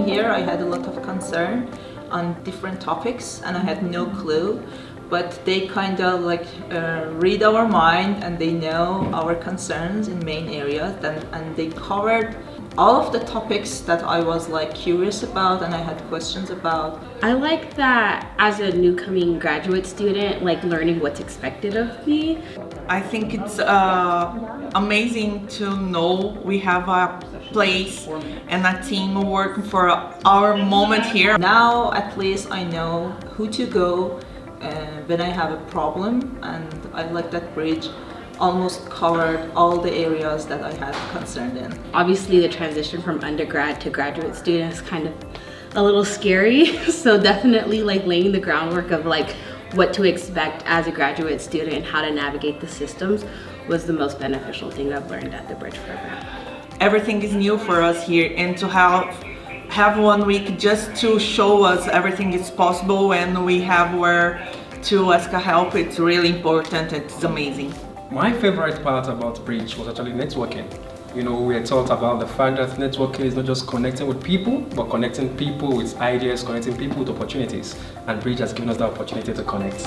here, I had a lot of concern on different topics and I had no clue, but they kind of like read our mind and they know our concerns in main areas, and they covered all of the topics that I was like curious about and I had questions about. I like that as a newcoming graduate student, like learning what's expected of me. I think it's amazing to know we have a place and a team working for our moment here. Now at least I know who to go when I have a problem, and I like that bridge almost covered all the areas that I had concerned in. Obviously the transition from undergrad to graduate student is kind of a little scary, so definitely like laying the groundwork of like what to expect as a graduate student and how to navigate the systems was the most beneficial thing I've learned at the Bridge program. Everything is new for us here, and to have 1 week just to show us everything is possible and we have where to ask help, it's really important. It's amazing. My favorite part about Bridge was actually networking. You know, we are taught about the fact that networking is not just connecting with people, but connecting people with ideas, connecting people with opportunities. And Bridge has given us the opportunity to connect.